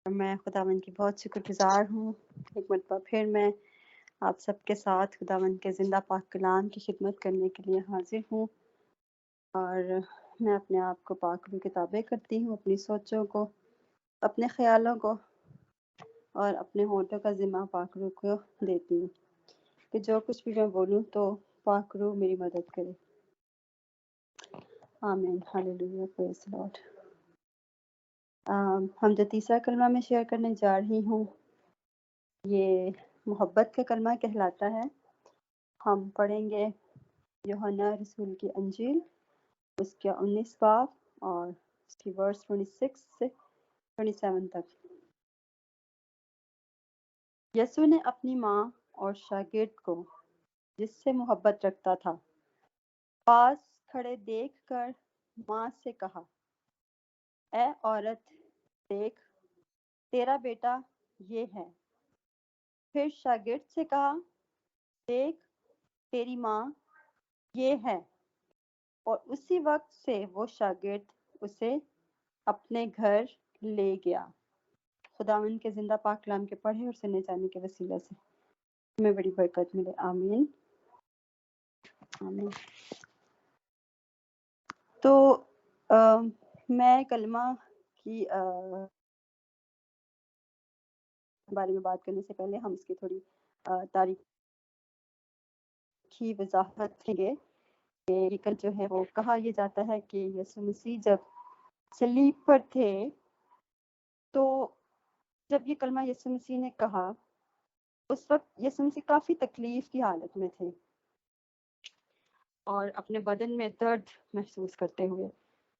میں خداوند کی بہت شکر گزار ہوں ایک مرتبہ پھر میں آپ سب کے ساتھ خداوند کے زندہ پاک کلام کی خدمت کرنے کے لیے حاضر ہوں، اور میں اپنے آپ کو پاک روح کے تابع کرتی ہوں، اپنی سوچوں کو، اپنے خیالوں کو اور اپنے ہونٹوں کا ذمہ پاک روح کو دیتی ہوں کہ جو کچھ بھی میں بولوں تو پاک روح میری مدد کرے۔ آمین، ہاللیلویہ، پریز دی لارڈ۔ ہم جو تیسرا کلمہ میں شیئر کرنے جا رہی ہوں یہ محبت کا کلمہ کہلاتا ہے۔ ہم پڑھیں گے یوحنا رسول کی انجیل، اس کا 19 باب اور اس کی ورس 26 سے 27 تک۔ یسوع نے اپنی ماں اور شاگرد کو جس سے محبت رکھتا تھا پاس کھڑے دیکھ کر ماں سے کہا، اے عورت، دیکھ تیرا بیٹا یہ ہے۔ پھر شاگرد سے کہا، دیکھ تیری ماں یہ ہے، اور اسی وقت سے وہ شاگرد اسے اپنے گھر لے گیا۔ خداوند کے زندہ پاک کلام کے پڑھے اور سننے جانے کے وسیلہ سے ہمیں بڑی برکت ملے، آمین آمین۔ تو میں کلمہ کی بارے میں بات کرنے سے پہلے ہم اس کی تھوڑی تاریخی وضاحت کریں گے کہ کل جو ہے وہ کہا یہ جاتا ہے کہ یسوع مسیح جب صلیب پر تھے تو جب یہ کلمہ یسوع مسیح نے کہا اس وقت یسوع مسیح کافی تکلیف کی حالت میں تھے اور اپنے بدن میں درد محسوس کرتے ہوئے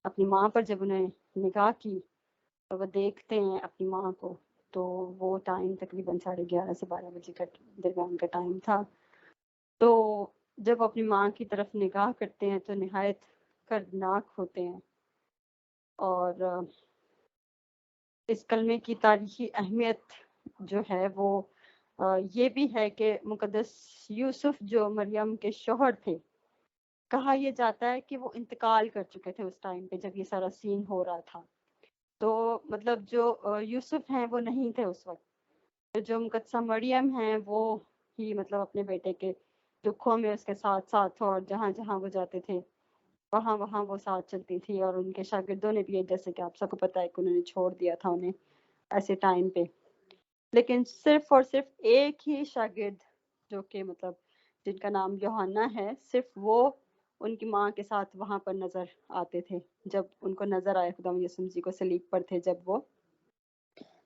اپنی ماں پر جب انہیں نگاہ کی اور وہ دیکھتے ہیں اپنی ماں کو تو وہ ٹائم تقریباً 11:30 سے 12 بجے کا درمیان کا ٹائم تھا۔ تو جب اپنی ماں کی طرف نگاہ کرتے ہیں تو نہایت دردناک ہوتے ہیں، اور اس کلمے کی تاریخی اہمیت جو ہے وہ یہ بھی ہے کہ مقدس یوسف جو مریم کے شوہر تھے، کہا یہ جاتا ہے کہ وہ انتقال کر چکے تھے اس ٹائم پہ جب یہ سارا سین ہو رہا تھا۔ تو مطلب جو یوسف ہیں وہ نہیں تھے اس وقت، جو مقدسہ مریم ہیں وہ ہی مطلب اپنے بیٹے کے دکھوں میں اس کے ساتھ ساتھ، اور جہاں جہاں وہ جاتے تھے وہاں وہاں وہ ساتھ چلتی تھی، اور ان کے شاگردوں نے بھی، جیسے کہ آپ سب کو پتہ ہے کہ انہوں نے چھوڑ دیا تھا انہیں ایسے ٹائم پہ، لیکن صرف اور صرف ایک ہی شاگرد جو کہ مطلب جن کا نام یوحنا ہے، صرف وہ ان کی ماں کے ساتھ وہاں پر نظر آتے تھے جب ان کو نظر آئے خدا یسوع مسیح کو صلیب پر تھے جب وہ،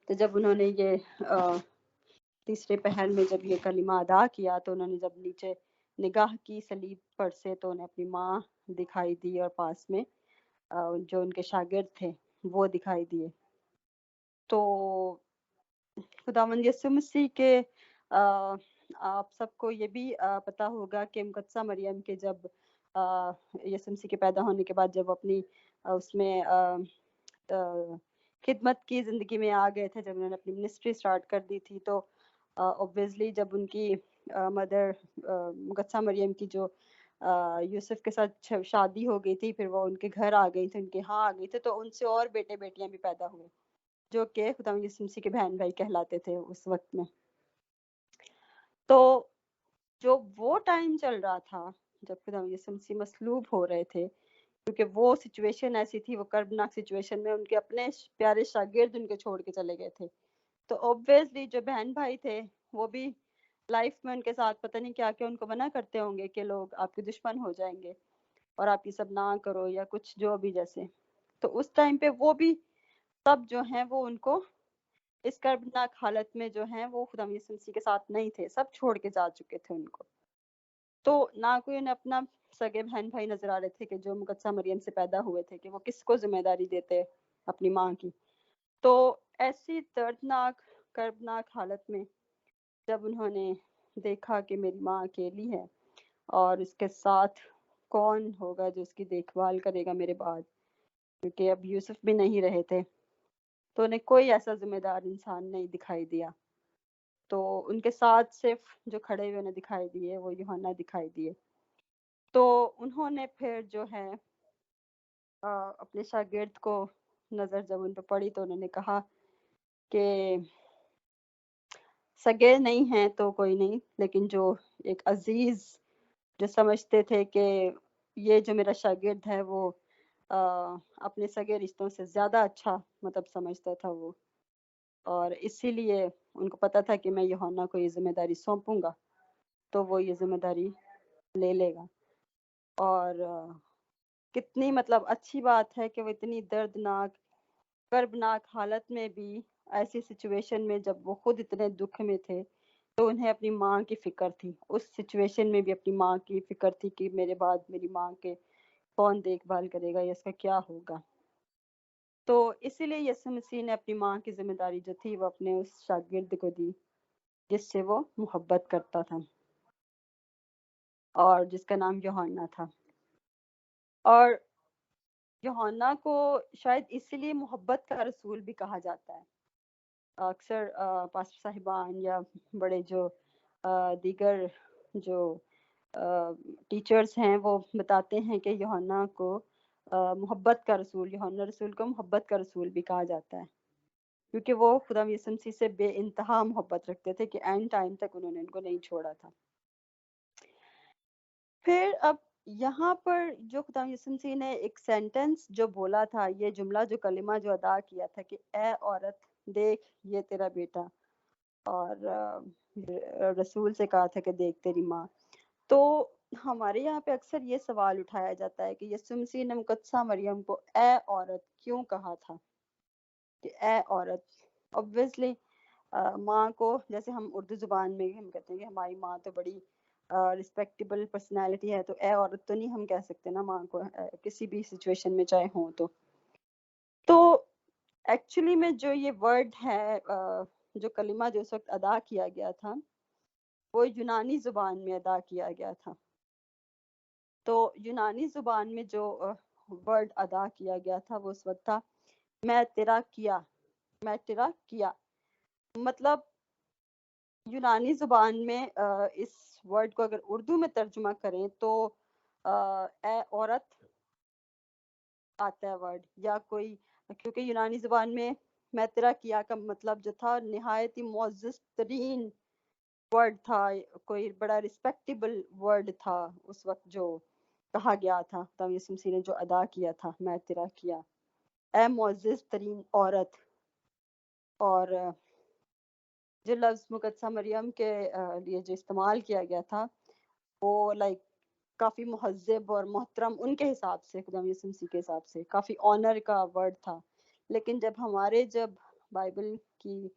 تو جب انہوں نے یہ تیسرے پہر میں جب یہ کلمہ ادا کیا تو انہوں نے جب نیچے نگاہ کی صلیب پر سے تو انہیں اپنی ماں دکھائی دی اور پاس میں جو ان کے شاگرد تھے وہ دکھائی دیے۔ تو خداوند یسوع مسیح کے آپ سب کو یہ بھی پتہ ہوگا کہ مقدسہ مریم کے جب یسوع مسیح کے پیدا ہونے کے بعد جب اپنی اس میں خدمت کی زندگی میں آ گئے تھے، جب انہوں نے اپنی منسٹری سٹارٹ کر دی تھی، تو اوبویسلی جب ان کی مدر مقدسہ مریم کی جو یوسف کے ساتھ شادی ہو گئی تھی، پھر وہ ان کے گھر آ گئی تھی، ان کے ہاں آ گئی تھی، تو ان سے اور بیٹے بیٹیاں بھی پیدا ہوئے جو کہ خدا یسوع مسیح کے بہن بھائی کہلاتے تھے اس وقت میں۔ تو جو وہ ٹائم چل رہا تھا جب خدا یسوع مسیح مصلوب ہو رہے تھے، کیونکہ وہ سچویشن ایسی تھی، وہ کربناک سچویشن میں ان کے اپنے پیارے شاگرد ان کے چھوڑ کے چلے گئے تھے، تو اوبویسلی جو بہن بھائی تھے وہ بھی لائف میں ان کے ساتھ پتہ نہیں کیا کیا ان کو منع کرتے ہوں گے کہ لوگ آپ کے دشمن ہو جائیں گے اور آپ یہ سب نہ کرو یا کچھ جو بھی جیسے۔ تو اس ٹائم پہ وہ بھی سب جو ہیں وہ ان کو اس کربناک حالت میں جو ہیں وہ خدا یسوع مسیح کے ساتھ نہیں تھے، سب چھوڑ کے جا چکے تھے ان کو، تو نہ کوئی انہیں اپنا سگے بہن بھائی نظر آ رہے تھے کہ جو مقدسہ مریم سے پیدا ہوئے تھے کہ وہ کس کو ذمہ داری دیتے اپنی ماں کی۔ تو ایسی دردناک کربناک حالت میں جب انہوں نے دیکھا کہ میری ماں اکیلی ہے اور اس کے ساتھ کون ہوگا جو اس کی دیکھ بھال کرے گا میرے بعد، کیونکہ اب یوسف بھی نہیں رہے تھے، تو انہیں کوئی ایسا ذمہ دار انسان نہیں دکھائی دیا، تو ان کے ساتھ صرف جو کھڑے ہوئے انہیں دکھائی دیے وہ یوحنا دکھائی دیے۔ تو انہوں نے پھر جو ہے اپنے شاگرد کو نظر جب ان پہ پڑی تو انہوں نے کہا کہ سگے نہیں ہیں تو کوئی نہیں، لیکن جو ایک عزیز جو سمجھتے تھے کہ یہ جو میرا شاگرد ہے وہ اپنے سگے رشتوں سے زیادہ اچھا مطلب سمجھتا تھا وہ، اور اسی لیے ان کو پتا تھا کہ میں یوحنا کو یہ ذمہ داری سونپوں گا تو وہ یہ ذمہ داری لے لے گا. اور کتنی مطلب اچھی بات ہے کہ وہ اتنی دردناک کربناک حالت میں بھی، ایسی سچویشن میں جب وہ خود اتنے دکھ میں تھے تو انہیں اپنی ماں کی فکر تھی، اس سچویشن میں بھی اپنی ماں کی فکر تھی کہ میرے بعد میری ماں کے کون دیکھ بھال کرے گا یا اس کا کیا ہوگا. تو اسی لیے یسوع مسیح نے اپنی ماں کی ذمہ داری جو تھی وہ اپنے اس شاگرد کو دی جس سے وہ محبت کرتا تھا اور جس کا نام یوحنا تھا. اور یوحنا کو شاید اسی لیے محبت کا رسول بھی کہا جاتا ہے. اکثر پاسٹر صاحبان یا بڑے جو دیگر جو ٹیچرز ہیں وہ بتاتے ہیں کہ یوحنا کو محبت کا رسول، یوحنا رسول کو محبت کا رسول بھی کہا جاتا ہے، کیونکہ وہ خدا یسوع مسیح سے بے انتہا محبت رکھتے تھے کہ اینڈ ٹائم تک انہوں نے ان کو نہیں چھوڑا تھا. پھر اب یہاں پر جو خدا یسوع مسیح نے ایک سینٹنس جو بولا تھا، یہ جملہ جو کلمہ جو ادا کیا تھا کہ اے عورت دیکھ یہ تیرا بیٹا، اور رسول سے کہا تھا کہ دیکھ تیری ماں. تو ہمارے یہاں پہ اکثر یہ سوال اٹھایا جاتا ہے کہ یسوع مسیح نے مقدسہ مریم کو اے عورت کیوں کہا تھا کہ اے عورت. obviously ماں کو جیسے ہم اردو زبان میں ہم کہتے ہیں کہ ہماری ماں تو بڑی رسپیکٹیبل پرسنالٹی ہے، تو اے عورت تو نہیں ہم کہہ سکتے نا ماں کو کسی بھی سچویشن میں چاہے ہوں. تو ایکچولی میں جو یہ ورڈ ہے جو کلمہ جو اس وقت ادا کیا گیا تھا وہ یونانی زبان میں ادا کیا گیا تھا. تو یونانی زبان میں جو ورڈ ادا کیا گیا تھا وہ اس وقت تھا میں تیرا کیا، میں تیرا کیا. مطلب یونانی زبان میں اس ورڈ کو اگر اردو میں ترجمہ کریں تو اے عورت آتا ہے ورڈ، یا کوئی، کیونکہ یونانی زبان میں تیرا کیا کا مطلب جو تھا نہایت ہی معزز ترین ورڈ تھا، کوئی بڑا رسپیکٹیبل ورڈ تھا اس وقت جو کہا گیا تھا. خدا یسوع مسیح نے جو ادا کیا تھا میں تیرا کیا، اے معزز ترین عورت. اور جو لفظ مقدسہ مریم کے لیے جو استعمال کیا گیا تھا وہ کافی مہذب اور محترم ان کے حساب سے، خدا یسوع مسیح کے حساب سے کافی آنر کا ورڈ تھا. لیکن جب بائبل کی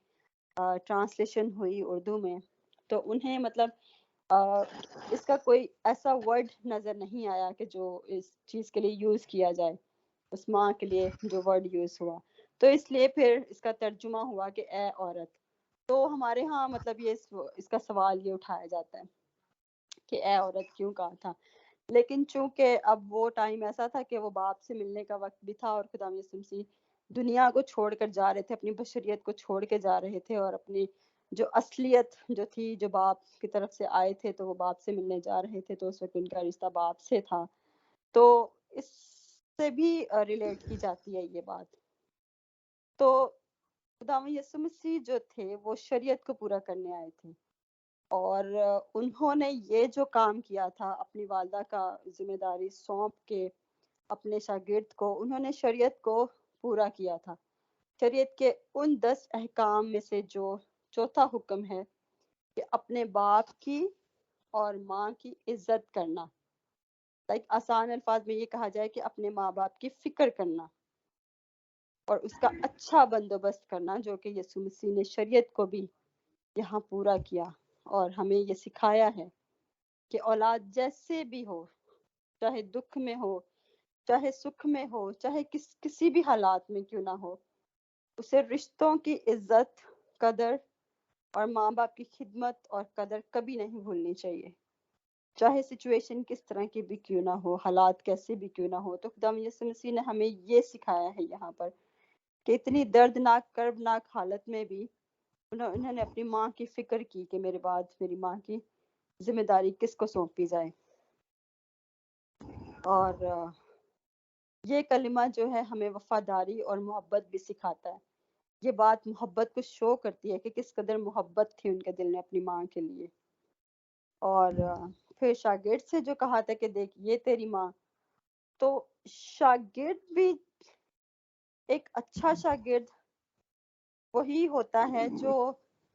ٹرانسلیشن ہوئی اردو میں تو انہیں مطلب اس کا کوئی ایسا ورڈ نظر نہیں آیا کہ جو اس چیز کے لیے یوز کیا جائے، اس ماں کے لیے جو ورڈ یوز ہوا. تو اس لیے پھر اس کا ترجمہ ہوا کہ اے عورت. تو ہمارے ہاں مطلب یہ اس کا سوال یہ اٹھایا جاتا ہے کہ اے عورت کیوں کہا تھا. لیکن چونکہ اب وہ ٹائم ایسا تھا کہ وہ باپ سے ملنے کا وقت بھی تھا اور خدا یسوع مسیح دنیا کو چھوڑ کر جا رہے تھے، اپنی بشریت کو چھوڑ کے جا رہے تھے، اور اپنی جو اصلیت جو تھی جو باپ کی طرف سے آئے تھے تو وہ باپ سے ملنے جا رہے تھے، تو اس وقت ان کا رشتہ باپ سے تھا. تو اس سے بھی ریلیٹ کی جاتی ہے یہ بات. تو خداوند یسوع مسیح جو تھے وہ شریعت کو پورا کرنے آئے تھے، اور انہوں نے یہ جو کام کیا تھا اپنی والدہ کا ذمہ داری سونپ کے اپنے شاگرد کو، انہوں نے شریعت کو پورا کیا تھا. شریعت کے ان 10 احکام میں سے جو چوتھا حکم ہے کہ اپنے باپ کی اور ماں کی عزت کرنا، آسان الفاظ میں یہ کہا جائے کہ اپنے ماں باپ کی فکر کرنا اور اس کا اچھا بندوبست کرنا، جو کہ یسوع مسیح نے شریعت کو بھی یہاں پورا کیا اور ہمیں یہ سکھایا ہے کہ اولاد جیسے بھی ہو، چاہے دکھ میں ہو، چاہے سکھ میں ہو، چاہے کسی بھی حالات میں کیوں نہ ہو، اسے رشتوں کی عزت، قدر اور ماں باپ کی خدمت اور قدر کبھی نہیں بھولنی چاہیے، چاہے سچویشن کس طرح کی بھی کیوں نہ ہو، حالات کیسے بھی کیوں نہ ہو. تو خدا یسوع مسیح نے ہمیں یہ سکھایا ہے یہاں پر کہ اتنی دردناک کربناک حالت میں بھی انہوں نے اپنی ماں کی فکر کی کہ میرے بعد میری ماں کی ذمہ داری کس کو سونپی جائے. اور یہ کلمہ جو ہے ہمیں وفاداری اور محبت بھی سکھاتا ہے یہ بات محبت کو شو کرتی ہے کہ کس قدر محبت تھی ان کے دل میں اپنی ماں کے لیے. اور پھر شاگرد سے جو کہا تھا کہ دیکھ یہ تیری ماں، تو شاگرد بھی ایک اچھا شاگرد وہی ہوتا ہے جو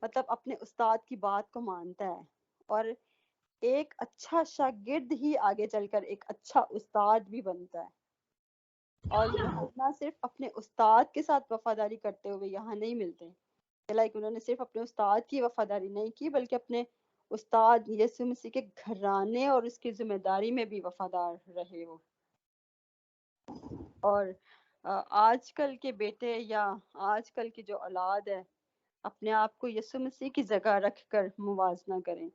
مطلب اپنے استاد کی بات کو مانتا ہے، اور ایک اچھا شاگرد ہی آگے چل کر ایک اچھا استاد بھی بنتا ہے. اور یہاں صرف اپنے استاد کے ساتھ وفاداری کرتے ہوئے یہاں نہیں ملتے، لائک انہوں نے صرف اپنے استاد کی وفاداری نہیں کی بلکہ اپنے استاد یسوع مسیح کے گھرانے اور اس کی ذمہ داری میں بھی وفادار رہے وہ. اور آج کل کے بیٹے یا آج کل کی جو اولاد ہے اپنے آپ کو یسوع مسیح کی جگہ رکھ کر موازنہ کریں،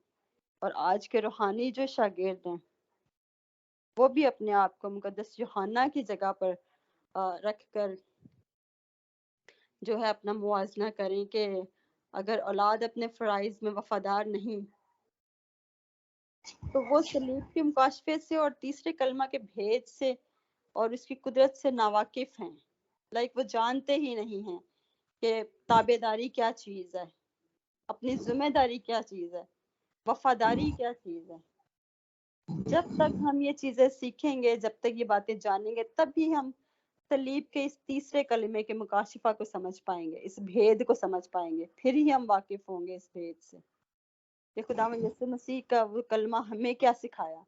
اور آج کے روحانی جو شاگرد ہیں وہ بھی اپنے آپ کو مقدس یوحنا کی جگہ پر رکھ کر جو ہے اپنا موازنہ کریں کہ اگر اولاد اپنے فرائض میں وفادار نہیں تو وہ صلیب کے مکاشفے سے اور تیسرے کلمہ کے بھید سے اور اس کی قدرت سے ناواقف ہیں. لائک وہ جانتے ہی نہیں ہیں کہ تابع داری کیا چیز ہے، اپنی ذمہ داری کیا چیز ہے، وفاداری کیا چیز ہے. جب تک ہم یہ چیزیں سیکھیں گے، جب تک یہ باتیں جانیں گے، تب بھی ہم صلیب کے اس تیسرے کلمے کے مکاشفہ کو سمجھ پائیں گے، اس بھید کو سمجھ پائیں گے، پھر ہی ہم واقف ہوں گے اس بھید سے کہ خداوند یسوع مسیح کا وہ کلمہ ہمیں کیا سکھایا،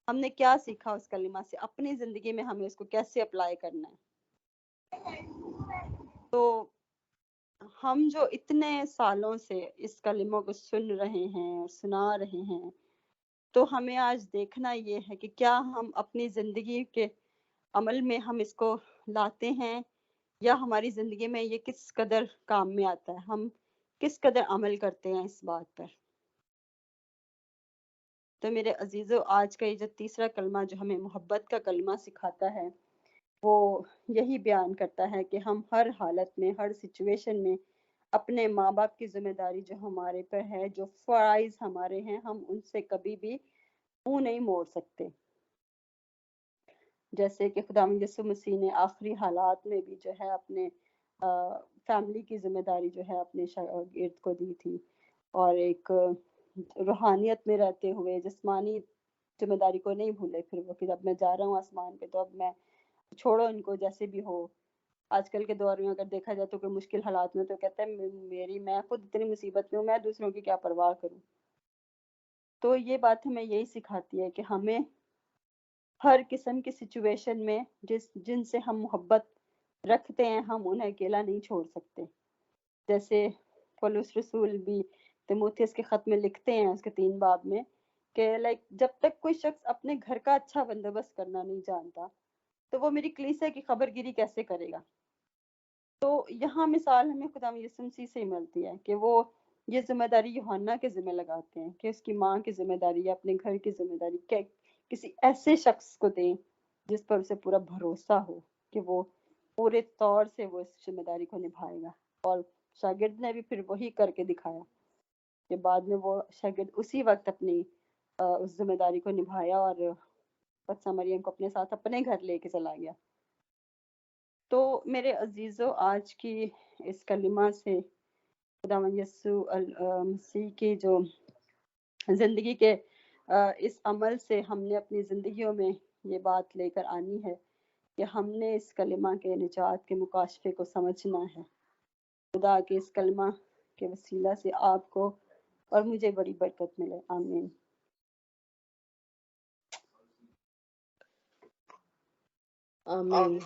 ہم نے کیا سیکھا اس کلمہ سے، اپنی زندگی میں ہمیں اس کو کیسے اپلائی کرنا ہے. تو ہم جو اتنے سالوں سے اس کلموں کو سن رہے ہیں اور سنا رہے ہیں، تو ہمیں آج دیکھنا یہ ہے کہ کیا ہم اپنی زندگی کے عمل میں ہم اس کو لاتے ہیں، یا ہماری زندگی میں یہ کس قدر کام میں آتا ہے، ہم کس قدر عمل کرتے ہیں اس بات پر. تو میرے عزیزو، آج کا یہ جو تیسرا کلمہ جو ہمیں محبت کا کلمہ سکھاتا ہے وہ یہی بیان کرتا ہے کہ ہم ہر حالت میں، ہر سچویشن میں اپنے ماں باپ کی ذمہ داری جو ہمارے پر ہے، جو فرائض ہمارے ہیں، ہم ان سے کبھی بھی منہ نہیں موڑ سکتے. جیسے کہ خداوند یسوع مسیح نے آخری حالات میں بھی جو ہے اپنے فیملی کی ذمہ داری جو ہے اپنے شاگرد کو دی تھی، اور ایک روحانیت میں رہتے ہوئے جسمانی ذمہ داری کو نہیں بھولے. پھر وہ کہ اب میں جا رہا ہوں آسمان پہ، تو اب میں چھوڑو ان کو جیسے بھی ہو. آج کل کے دور میں اگر دیکھا جائے تو کوئی مشکل حالات میں تو کہتا ہے میں خود اتنی مصیبت میں ہوں، میں دوسروں کی کیا پرواہ کروں. تو یہ بات ہمیں یہی سکھاتی ہے کہ ہمیں ہر قسم کی سچویشن میں جن سے ہم محبت رکھتے ہیں ہم انہیں اکیلا نہیں چھوڑ سکتے. جیسے پولس رسول بھی تیموتھیوس کے خط میں لکھتے ہیں اس کے 3 باب میں کہ جب تک کوئی شخص اپنے گھر کا اچھا بندوبست کرنا نہیں جانتا تو وہ میری کلیسیا کی خبر گیری کیسے کرے گا. تو یہاں مثال ہمیں خدا یسوع مسیح سے ملتی ہے کہ وہ یہ ذمہ داری یوحنا کے ذمہ لگاتے ہیں کہ اس کی ماں کی ذمہ داری یا اپنے گھر کی ذمہ داری کسی ایسے شخص کو دیں جس پر اسے پورا بھروسہ ہو کہ وہ پورے طور سے وہ اس ذمہ داری کو نبھائے گا. اور شاگرد نے بھی پھر وہی کر کے دکھایا کہ بعد میں وہ شاگرد اسی وقت اپنی اس ذمہ داری کو نبھایا اور پتسا مریم کو اپنے ساتھ اپنے گھر لے کے چلا گیا. تو میرے عزیزو، آج کی اس کلمہ سے خداوند یسوع مسیح کی جو زندگی کے اس عمل سے ہم نے اپنی زندگیوں میں یہ بات لے کر آنی ہے کہ ہم نے اس کلمہ کے نجات کے مکاشفے کو سمجھنا ہے. خدا کے اس کلمہ کے وسیلہ سے آپ کو اور مجھے بڑی برکت ملے. آمین. آمین.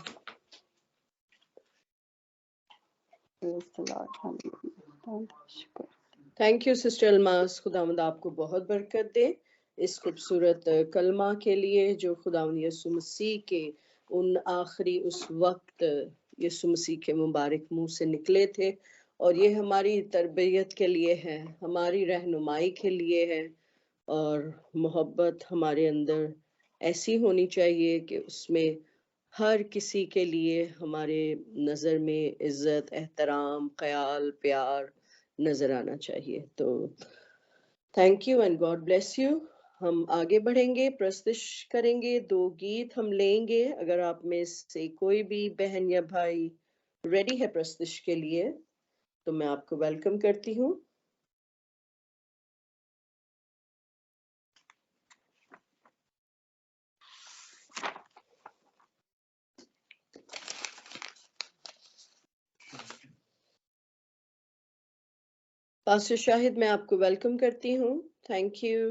تھینک یو سسٹر الماس. خداوند آپ کو بہت برکت دے اس خوبصورت کلمہ کے لیے جو خداوند یسوع مسیح کے ان آخری اس وقت یسوع مسیح کے مبارک منہ سے نکلے تھے، اور یہ ہماری تربیت کے لیے ہے، ہماری رہنمائی کے لیے ہے. اور محبت ہمارے اندر ایسی ہونی چاہیے کہ اس میں ہر کسی کے لیے ہمارے نظر میں عزت، احترام، خیال، پیار نظر آنا چاہیے. تو thank you and God bless you. ہم آگے بڑھیں گے، پرستش کریں گے، 2 گیت ہم لیں گے. اگر آپ میں سے کوئی بھی بہن یا بھائی ریڈی ہے پرستش کے لیے تو میں آپ کو ویلکم کرتی ہوں. پاسٹر شاہد میں آپ کو ویلکم کرتی ہوں. Thank you.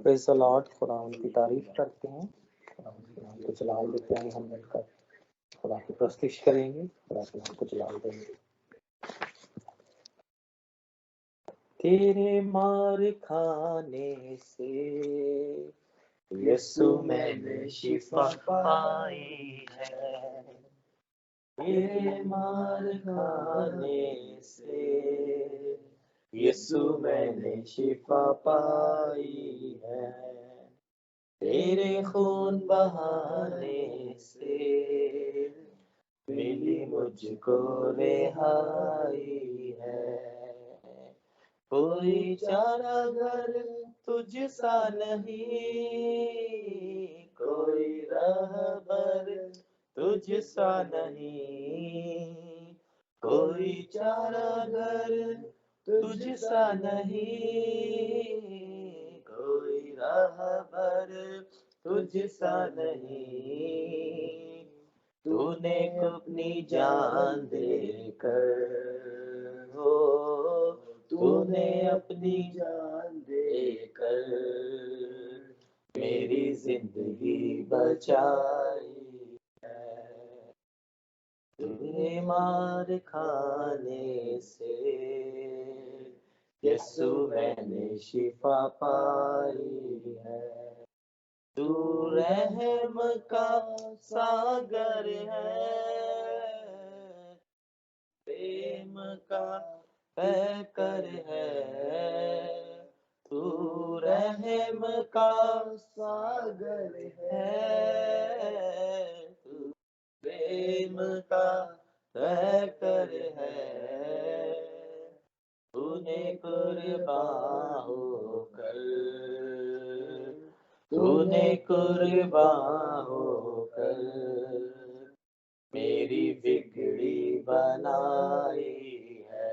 Praise the Lord. خدا ان کی تعریف کرتے ہیں، خدا ان کے نام کو جلال دیتے ہیں. ہم مل کر خدا کی پرستش کریں گے، خدا کے نام کو جلال دیں گے. تیرے مار کھانے سے یسو میں نے شفا پائی ہے. تیرے مار کھانے سے یسو میں نے شفا پائی ہے. تیرے خون بہانے سے ملی مجھ کو رہائی ہے. کوئی چارہ گر تجھ سا نہیں، کوئی رہبر تجھ سا نہیں، کوئی چارہ گر تجھ سا نہیں، کوئی رہبر تجھ سا نہیں. تو نے اپنی جان دے کر ہو، تو نے اپنی جان دے کر میری زندگی بچائی ہے. تیرے مار کھانے سے یسو میں نے شفا پائی ہے. تو رحم کا ساگر ہے، پریم کا پیکر ہے. تو رحم کا ساگر ہے، تو پریم کا پیکر ہے. تو نے قربان ہو کر، تو نے قربان ہو کر میری بگڑی بنائی ہے.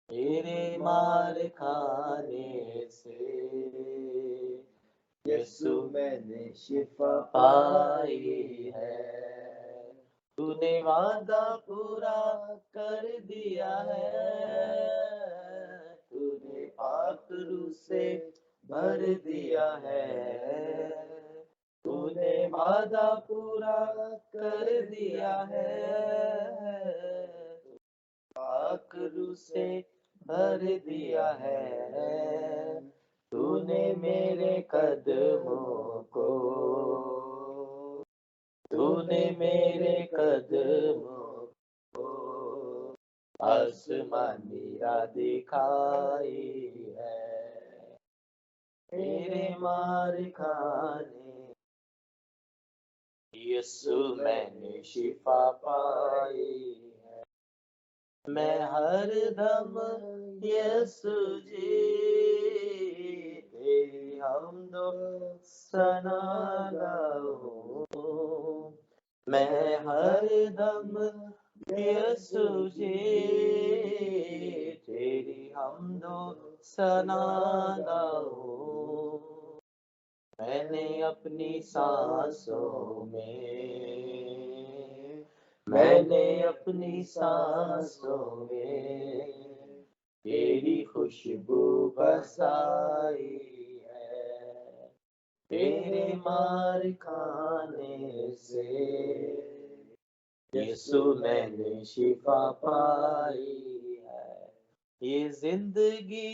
تیرے مار کھانے سے یسو میں نے شفا پائی ہے. تو نے وعدہ پورا کر دیا ہے، تو نے پاک روح سے بھر دیا ہے. تو نے وعدہ پورا کر دیا ہے، پاک روح سے بھر دیا ہے. تو نے میرے قدموں کو، تو نے میرے قدموں کو آسمانی راہ دکھائی ہے. تیرے مار کھانے یسو میں نے شفا پائی ہے. میں ہر دم یسو جی تیری حمد و ثنا گاؤں. میں ہر دم یسو جی تیری حمد و ثنا گاؤں. میں نے اپنی سانسوں میں نے اپنی سانسوں میں تیری خوشبو بسائی ہے. تیرے مار کھانے سے یسو میں نے شفا پائی ہے. یہ زندگی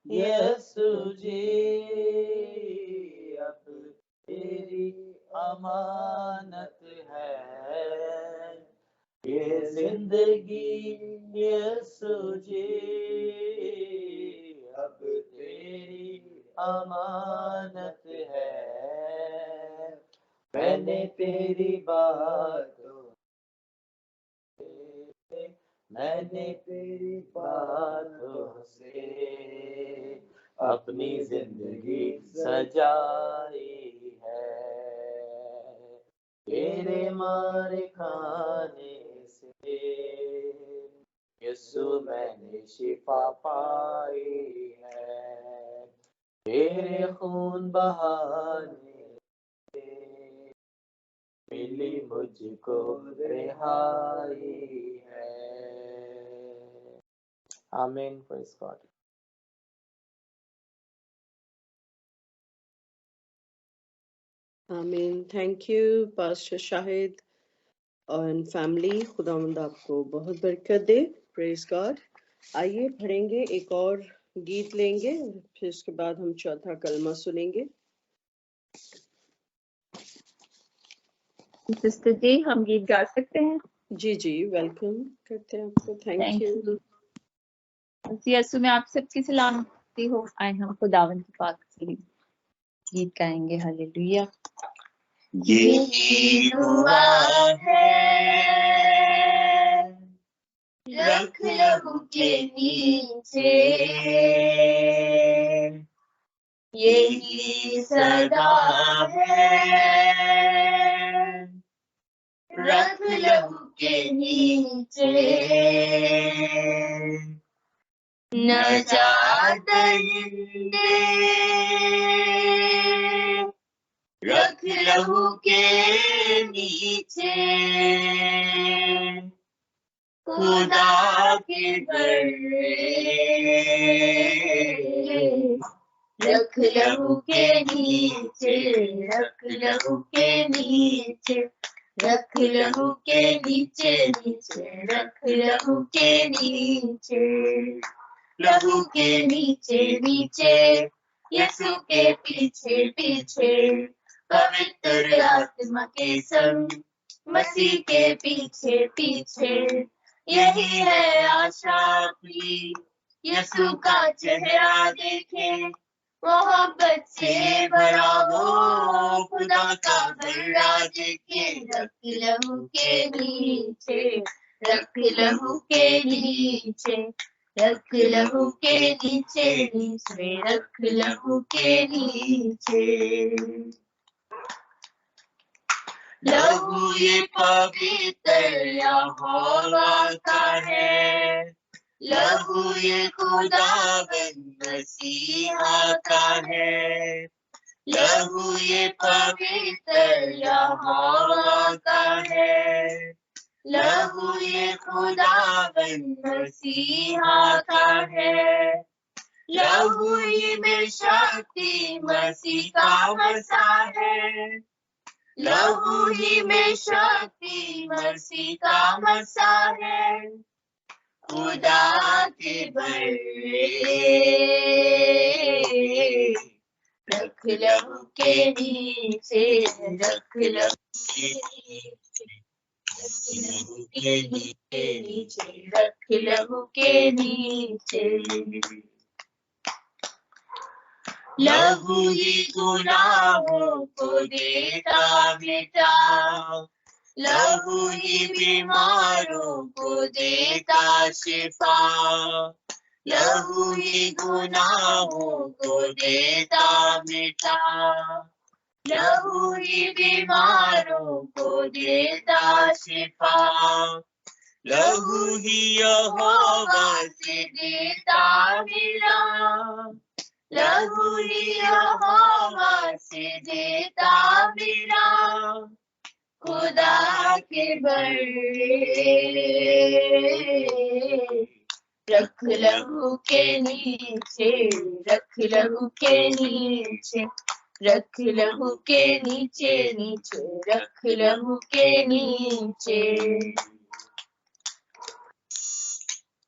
یسو جی اب تیری امانت ہے. یہ زندگی یسو جی اب تیری امانت ہے. میں نے تیری باتوں میں نے تیری باتوں سے اپنی زندگی سجائی ہے، تیرے مار کھانے سے یسوع میں نے شفا پائی ہے، تیرے خون بہانے سے ملی مجھ کو رہائی ہے۔ آمین۔ پریز گاڈ۔ آمین۔ تھینک یو پاسٹر شاہد اور فیملی، خداوند آپ کو بہت برکت دے۔ پریز گاڈ۔ آئیے پڑھیں گے، ایک اور گیت لیں گے، پھر اس کے بعد ہم چوتھا کلمہ سنیں گے۔ سسٹر جی ہم گیت گا سکتے ہیں؟ جی جی، ویلکم کرتے ہیں آپ کو۔ Thank you. یسوع میں آپ سب کی سلامتی ہو۔ آئے ہم خداوند کی پاک سے گیت گائیں گے۔ ہلیلویا۔ یہی دعا ہے، رکھ لہو کے نیچے، یہی صدا ہے، رکھ لہو کے نیچے، نجات دہندے، رکھ لہو کے نیچے، خدا کے بڑے، رکھ لہو کے نیچے، رکھ لہو کے نیچے، رکھ لہو کے نیچے، نیچے رکھ لہو کے نیچے، لہو کے نیچے نیچے، یسوع کے پیچھے پیچھے، پوتر آتما کے سنگ، مسیح کے پیچھے پیچھے، یہی ہے آشا اپنی، یسوع کا چہرہ دیکھے، محبت سے بھرا وہ خدا کا بڑا دیکھے، رکھ لہو کے نیچے، رکھ لہو کے نیچے، رکھ لہو کے نیچے، نیچے رکھ لہو کے نیچے، لہو یہ پوتر یہوہ کا ہے، لہو یہ خداوند مسیحا کا ہے، لہو یہ پوتر یہوہ کا ہے، لہو یہ خداوند مسیحا کا ہے، لہو یہ میں شکتی مسیح کا مسا ہے، لہو ہی میں شکتی مسیح کا مسا ہے، خدا کے بڑے، رکھ لہو کے نیچے، رکھ لہو کے نیچے، رکھ لہو کے نیچے، نیچے رکھ لہو کے نیچے، لہو ہی گناہوں کو دیتا مٹا، لہو ہی بیماروں کو دیتا شفا، لہو ہی گناہوں کو دیتا مٹا، لہو ہی بیماروں کو دیتا شفا، لہو ہی یہوہ سے دیتا ملا، لہو ہی یہوہ سے دیتا ملا، خدا کے بڑے، رکھ لہو کے نیچے، رکھ لہو کے نیچے، رکھ لہو کے نیچے، نیچے رکھ لہو کے نیچے،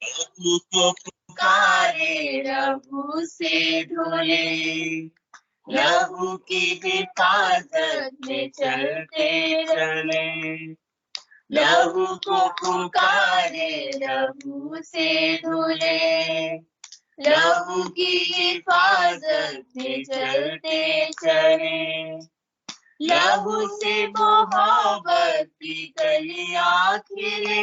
لہو کو پکارے لہو سے دھلے، لہو کی حفاظت میں چلتے چلے، لہو کو پکارے لہو سے دھلے، لہو کی حفاظت میں چلتے چلے، لہو سے محبت کی کلیاں کھلے،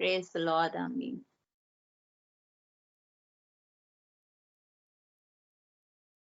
Praise the Lord. Amen.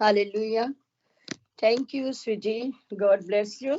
Hallelujah. Thank you, Swiji. God bless you.